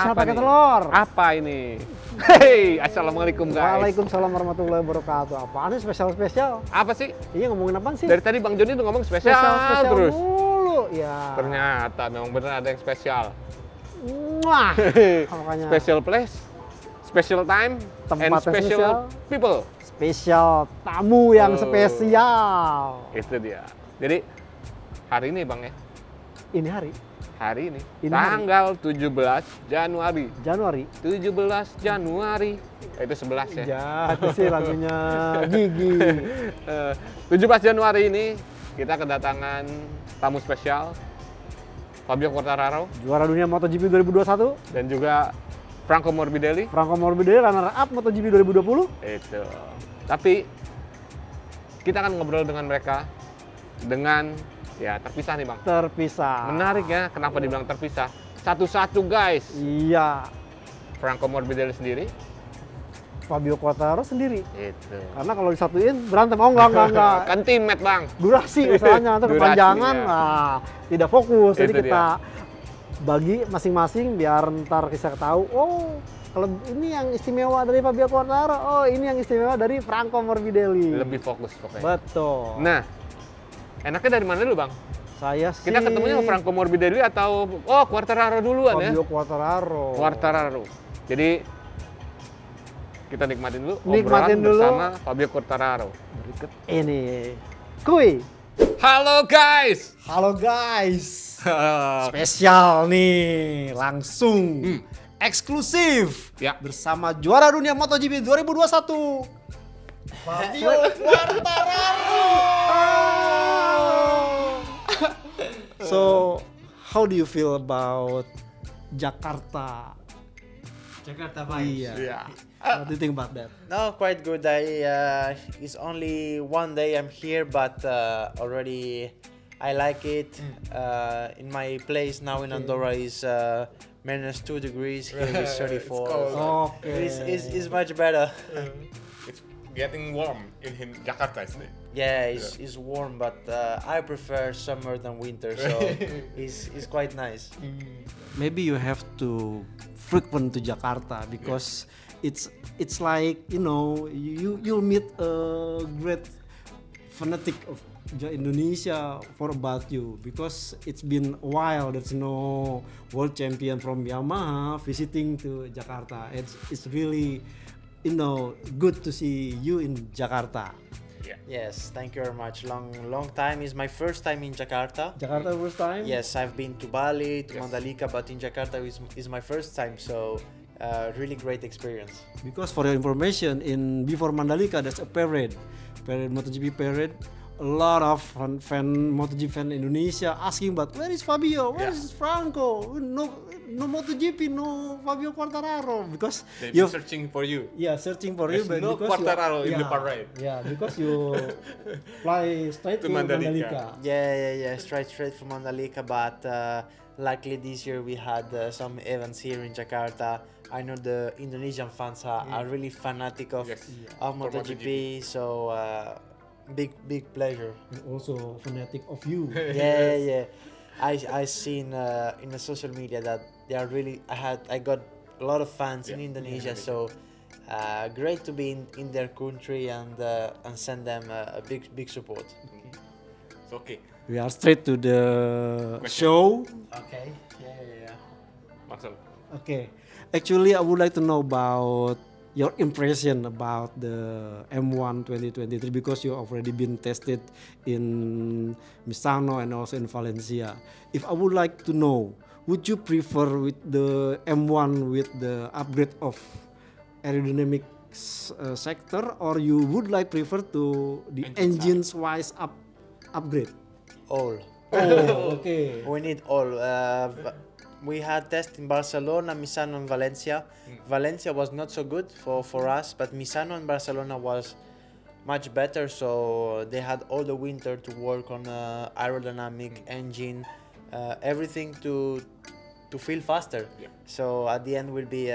Spesial apa pakai nih? telur. Apa ini? Hei, assalamualaikum guys. Waalaikumsalam warahmatullahi wabarakatuh. Apaan nih spesial-spesial? Apa sih? Iya, ngomongin apaan sih? Dari tadi Bang Joni tuh ngomong spesial terus. mulu. Ya. Ternyata memang benar ada yang spesial. Wah. Makanya Special place, special time, Tempat and yang special spesial. people. spesial tamu yang Oh. spesial. Itu dia. Jadi hari ini Bang ya, Ini hari hari ini, Ini tanggal 17 Januari. Januari. 17 Januari. Itu 11 ya. Itu sih lagunya Gigi. 17 Januari ini kita kedatangan tamu spesial Fabio Quartararo Juara dunia MotoGP 2021. dan juga Franco Morbidelli. Franco Morbidelli runner up MotoGP 2020. Itu. Tapi kita akan ngobrol dengan mereka dengan ya terpisah nih Bang. Terpisah. Menarik ya, kenapa dibilang terpisah? Satu-satu guys. Iya. Franco Morbidelli sendiri. Fabio Quartararo sendiri. Itu. Karena kalau disatuin berantem. Oh enggak. Kan teammate Bang. Durasi misalnya, atau Durasi, kepanjangan, ya. nah, tidak fokus. Jadi Itu kita bagi masing-masing biar ntar bisa tahu, oh kalau ini yang istimewa dari Fabio Quartararo, oh ini yang istimewa dari Franco Morbidelli. Lebih fokus pokoknya. Betul. Nah, enaknya dari mana dulu Bang? Saya sih Kita ketemunya sama Franco Morbidelli atau Quartararo duluan ya? Fabio Quartararo. Quartararo. Jadi kita nikmatin dulu Nikmatin obrolan dulu. bersama Fabio Quartararo. Berikut ini. Kui. Halo guys. Halo guys. Spesial nih, langsung eksklusif Ya. bersama juara dunia MotoGP 2021 Fabio Quartararo. So, how do you feel about Jakarta? Jakarta vibes. Iya. Iya. What do you think about that? No, quite good. It's only one day I'm here, but already I like it. In my place now in Andorra is -2 degrees. Here is 34. cold. Okay. It's much better. It's getting warm in Jakarta, isn't it? Yeah, it's warm, but I prefer summer than winter, so it's quite nice. Maybe you have to frequent to Jakarta because it's like, you know, you'll meet a great fanatic of Indonesia for about you, because it's been a while there's no world champion from Yamaha visiting to Jakarta. It's really, you know, good to see you in Jakarta. Yes, thank you very much. Long time. Is my first time in Jakarta. Jakarta first time? Yes, I've been to Bali, to Mandalika, but in Jakarta is my first time, so really great experience. Because for your information, before Mandalika there's a parade MotoGP parade. A lot of MotoGP fan Indonesia asking, but where is Fabio? Where is Franco? No MotoGP, no Fabio Quartararo, because They've been searching for you. searching for you, There's but no because Quartararo you, in the parade. Yeah, because you fly straight To to Mandalika. Mandalika. Yeah. Straight from Mandalika, but luckily this year we had some events here in Jakarta. I know the Indonesian fans are really fanatic of For MotoGP, so big pleasure. And also fanatic of you. Yeah. I seen in the social media that they are really. I got a lot of fans in Indonesia, so great to be in their country and send them a big support. It's okay. We are straight to the show. Okay. Yeah. Langsung. Okay, actually I would like to know about your impression about the M1 2023, because you already been tested in Misano and also in Valencia. If I would like to know, would you prefer with the M1 with the upgrade of aerodynamic sector, or you would like prefer to the engines wise upgrade? All. Oh, okay. We need all. We had tests in Barcelona, Misano, and Valencia. Valencia was not so good for us, but Misano and Barcelona was much better. So they had all the winter to work on aerodynamic engine, everything to feel faster. Yeah. So at the end will be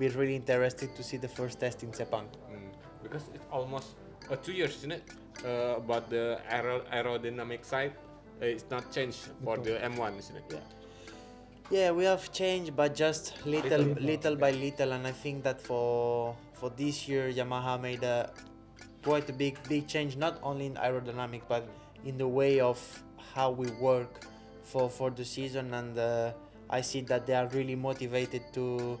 really interested to see the first test in Sepang. Because it's almost 2 years, isn't it? But the aerodynamic side it's not changed for the M1, isn't it? Yeah, we have changed, but just little Little. by little, and I think that for this year, Yamaha made a quite a big change, not only in aerodynamic, but in the way of how we work for the season, and I see that they are really motivated to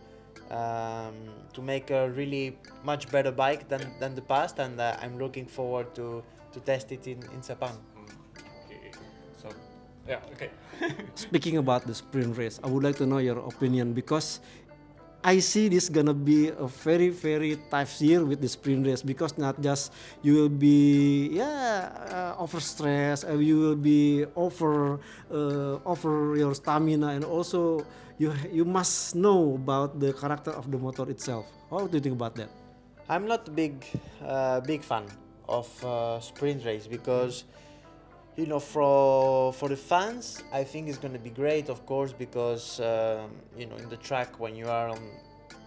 make a really much better bike than the past, and I'm looking forward to test it in Sepang. Okay. So, yeah, okay. Speaking about the sprint race, I would like to know your opinion because I see this gonna be a very very tough year with the sprint race because not just you will be over stress, you will be over your stamina, and also you must know about the character of the motor itself. How do you think about that? I'm not a big fan of sprint race because for the fans I think it's going to be great, of course, because in the track when you are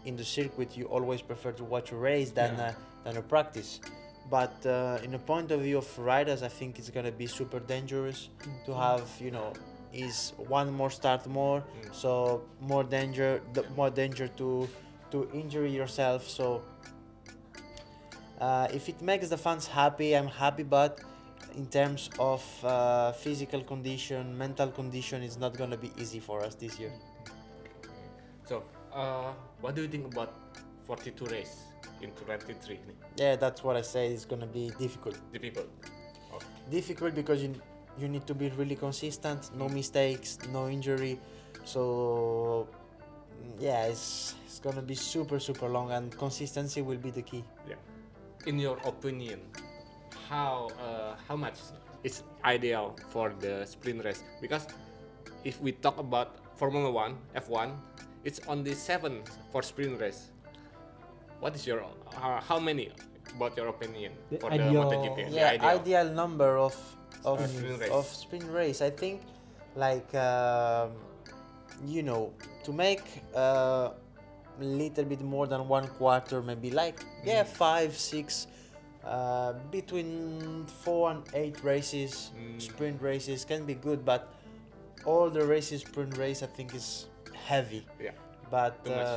in the circuit you always prefer to watch a race than a practice. But in a point of view of riders, I think it's going to be super dangerous to have is one more start more, so more danger to injure yourself. So if it makes the fans happy, I'm happy, but in terms of physical condition, mental condition, it's not going to be easy for us this year. So, what do you think about 42 race in 23? Yeah, that's what I say. It's going to be difficult. Difficult. Okay. Difficult because you need to be really consistent, no mistakes, no injury. So yeah, it's going to be super long, and consistency will be the key. Yeah. In your opinion, how much is ideal for the sprint race? Because if we talk about Formula One, F1, it's only 7 for sprint race. What is your how many about your opinion The for ideal- the MotoGP? Yeah, The ideal number of Sprint race. sprint race. I think like to make a little bit more than 1/4, maybe like 5-6, between 4 and 8 races. Sprint races can be good, but all the races sprint race I think is heavy. Yeah. But Too much.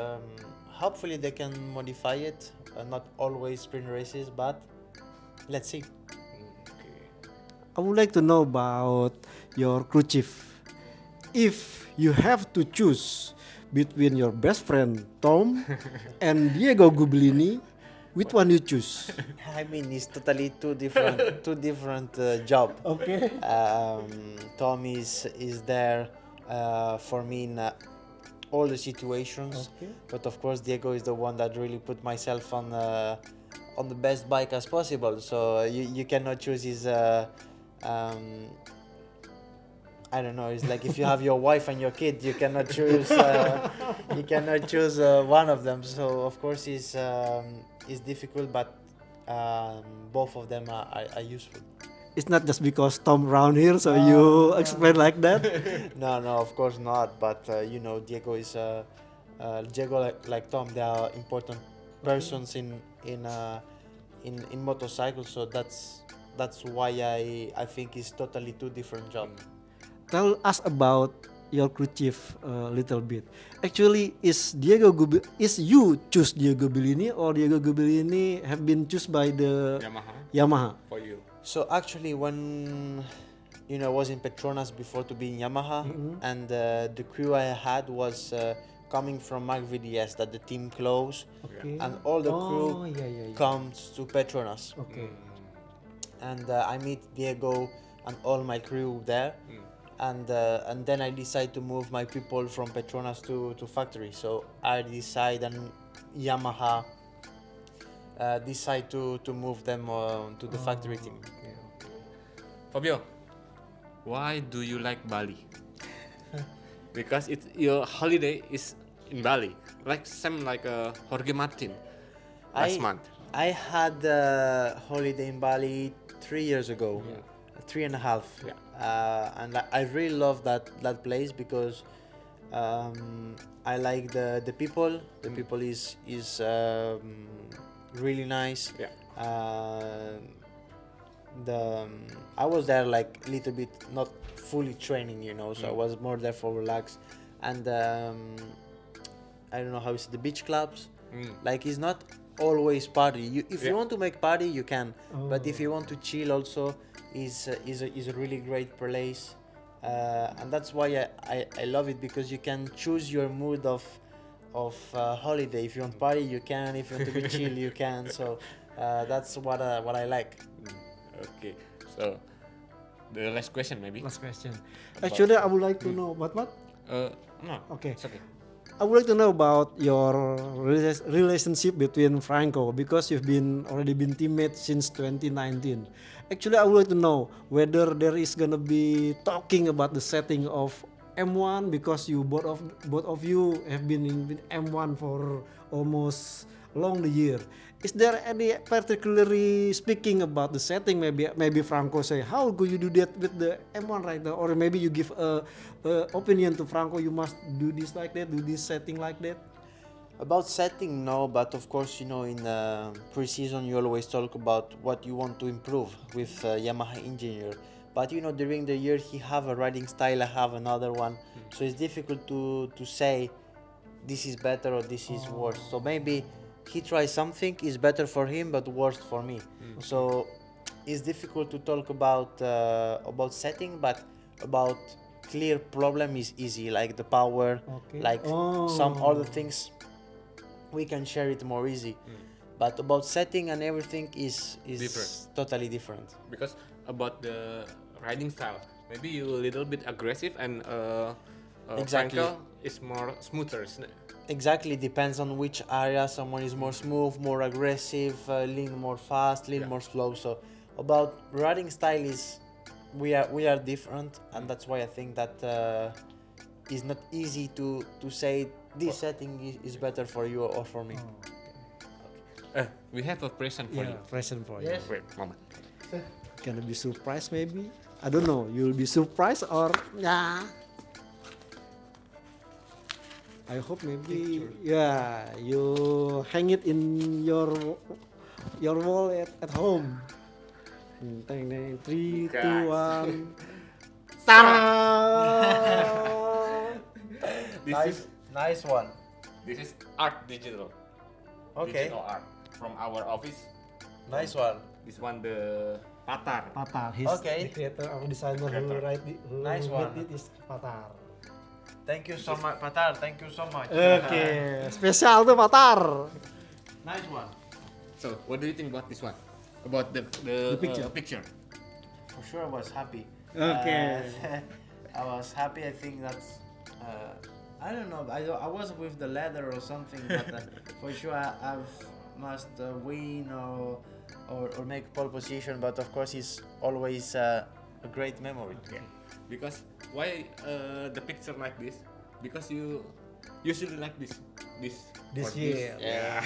hopefully they can modify it. Not always sprint races, but let's see. Okay. I would like to know about your crew chief. If you have to choose between your best friend Tom and Diego Gublini, which one you choose? I mean, it's totally two different job. Okay. Tom is there for me in all the situations, Okay. but of course Diego is the one that really put myself on the best bike as possible. So you cannot choose his. I don't know. It's like if you have your wife and your kid, you cannot choose. You cannot choose one of them. So of course it's difficult, but both of them are useful. It's not just because Tom around here, so you explain like that. No, of course not. But Diego is Diego like Tom. They are important persons in motorcycles. So that's why I think it's totally two different jobs. Tell us about your crew chief a little bit. Actually, is you choose Diego Gublini, or Diego Gublini have been chosen by the Yamaha? For you. So actually, when I was in Petronas before to be in Yamaha, and the crew I had was coming from McVDS, that the team closed, Okay. and all the crew yeah. comes to Petronas, Okay. and I meet Diego and all my crew there. And then I decide to move my people from Petronas to factory. So I decide, and Yamaha decide to move them to the factory team. Fabio, why do you like Bali? Because your holiday is in Bali, like same like Jorge Martin last month. I had a holiday in Bali 3 years ago, 3.5. Yeah. And I really love that place because I like the people. The people is really nice. Yeah. I was there like a little bit, not fully training, so I was more there for relax. and I don't know how it's the beach clubs. Mm. Like it's not always party. If Yeah. you want to make party, you can. But if Oh. you want to chill, also, is a really great place, and that's why I love it, because you can choose your mood of holiday. If you want party, you can. If you want to be chill, you can. So that's what I like. Okay, so the last question maybe. Last question. About- Actually, I would like to know what. No. Okay. It's okay. I would like to know about your relationship between Franco, because you've already been teammates since 2019. Actually, I would like to know whether there is gonna be talking about the setting of M1, because you both of you have been in M1 for almost along the year. Is there any particularly speaking about the setting? Maybe Franco say, how could you do that with the M1 right now? Or maybe you give a opinion to Franco, you must do this like that, do this setting like that. About setting, no, but of course, in pre-season you always talk about what you want to improve with Yamaha engineer. But during the year he have a riding style, I have another one, so it's difficult to say this is better or this is worse. So maybe he tries something is better for him but worse for me. So it's difficult to talk about setting, but about clear problem is easy, like the power, Okay. like some other things we can share it more easy. But about setting and everything is Different. totally different. Because about the riding style, maybe you a little bit aggressive and Exactly. Franco is more smoother, isn't it? Exactly, depends on which area. Someone is more smooth, more aggressive, lean more fast, lean more slow. So about riding style is we are different, and that's why I think that it's not easy to say this setting is better for you or for me. We have a present for Yeah, you. present for Yes. you. Wait, moment. Gonna be surprised maybe? I don't know. You'll be surprised or yeah. I hope maybe you hang it in your wall at home. Tang, tang, 3, 2, 1. Nice one. This is art digital. Okay, Digital art from our office. nice one. This one the Patar. Patar. Okay. The creator or designer who Nice made one. it is Patar. Thank you so much, Patar. Thank you so much. Oke, spesial tuh Patar. Nice one. So, what do you think about this one? About the picture. picture. For sure, I was happy. Okay. I was happy. I think that's. I don't know. I was with the ladder or something, but for sure I must win or make pole position. But of course, it's always a great memory. Yeah. Because why the picture like this? Because you usually like this or year. Yeah.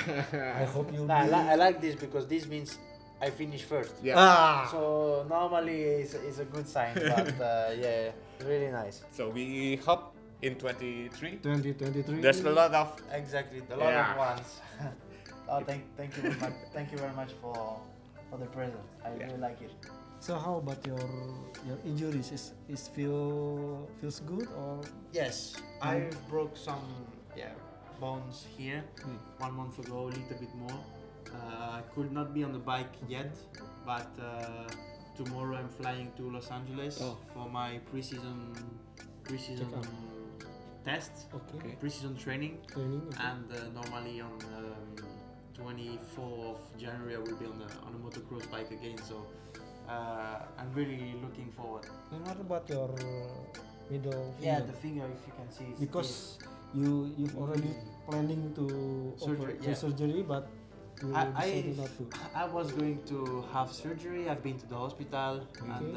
I hope you'll Nah, be. I like this because this means I finish first. Yeah. Ah. So normally it's a good sign, but yeah, really nice. So we hope in 23 2023. there's a lot of Exactly, a lot Yeah. of ones. Thank you very much. Thank you very much for the present. I really like it. So how about your injuries? Is feels good or? Yes, I broke some bones here 1 month ago, a little bit more. I could not be on the bike yet, but tomorrow I'm flying to Los Angeles for my pre-season Check-up. tests, Okay. pre-season training, Training. Okay. and normally on 24th of January I will be on a motocross bike again. So I'm really looking forward. And what about your middle Yeah, finger? the finger, if you can see, is Because you've already planning to Surgery, to yeah. surgery, but you decided not to. I was going to have surgery. I've been to the hospital, and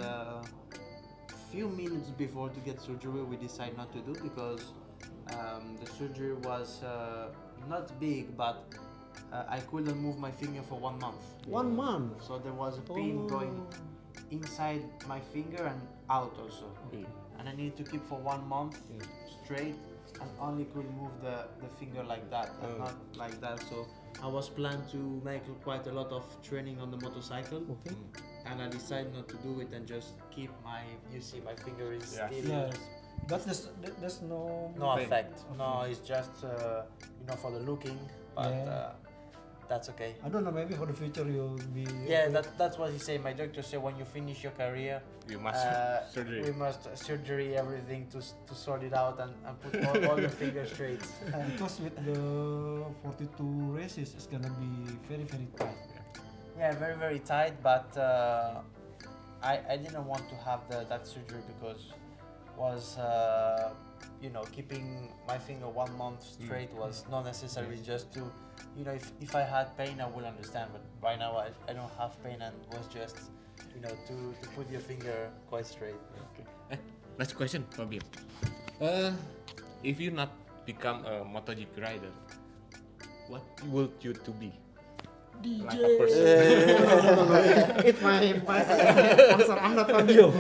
few minutes before to get surgery, we decided not to do because the surgery was not big, but I couldn't move my finger for 1 month. 1 month. So there was a pin going inside my finger and out also, and I needed to keep for 1 month straight, and only could move the finger like that, and not like that. So I was planned to make quite a lot of training on the motorcycle, and I decided not to do it and just keep my. You see, my finger is still. Yes. But there's no No Pain. effect. No, it's just for the looking, but Yeah. that's okay. I don't know, maybe for the future you'll be Yeah, that's what he said. My doctor said when you finish your career, You must surgery. we must surgery everything to sort it out and put all the fingers straight. because with the 42 races it's gonna be very very tight. Yeah, very very tight. But I didn't want to have that surgery because was keeping my finger 1 month straight was not necessary. Just to if I had pain I will understand, but right now I don't have pain and was just to put your finger quite straight. Okay. Last question, Fabio. If you not become a MotoGP rider, what would you to be? DJ. Like a person. It's my answer. I'm not Fabio.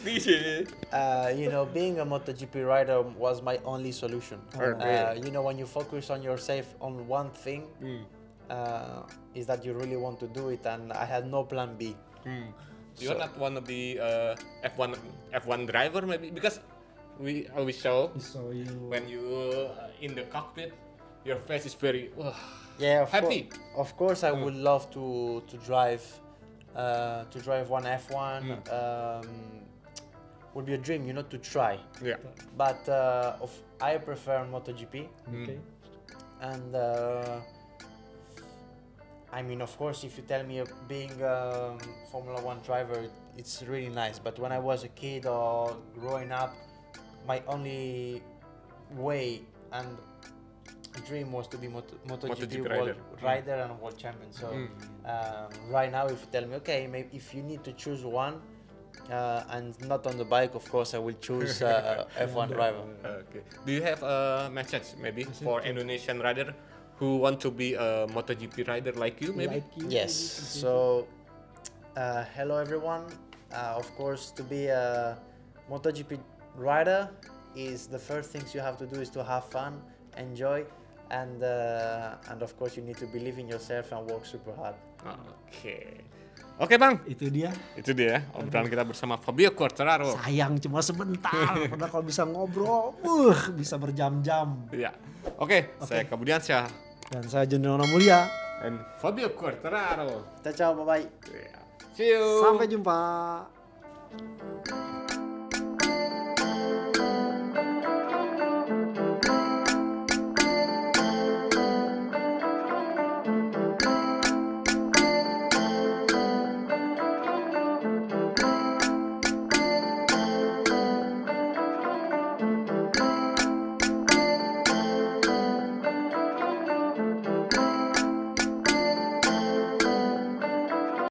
DJ. Being a MotoGP rider was my only solution. Okay. When you focus on yourself on one thing, is that you really want to do it, and I had no plan B. You're not wanna be F1 driver maybe, because we always show So you when you in the cockpit, your face is very Yeah, happy. Of course, I would love to drive one F1. Would be a dream, to try. Yeah. But I prefer MotoGP, okay. and of course, if you tell me being a Formula One driver, it's really nice. But when I was a kid or growing up, my only way and dream was to be MotoGP world rider and world champion. So right now, if you tell me, okay, maybe if you need to choose one and not on the bike, of course I will choose F1 driver. Okay. Do you have a message maybe for Indonesian rider who want to be a MotoGP rider like you maybe? Like you, Yes. So hello everyone. Of course, to be a MotoGP rider is the first things you have to do is to have fun, enjoy, and of course you need to believe in yourself and work super hard. Oke Bang, Itu dia. itu dia obrolan kita bersama Fabio Quartararo. Sayang cuma sebentar. Padahal kalau bisa ngobrol, bisa berjam-jam. Ya. Oke, saya Eka Budhiansyah Dan saya Joni Lono Mulia. dan Fabio Quartararo. Ciao, bye bye. See you. Sampai jumpa.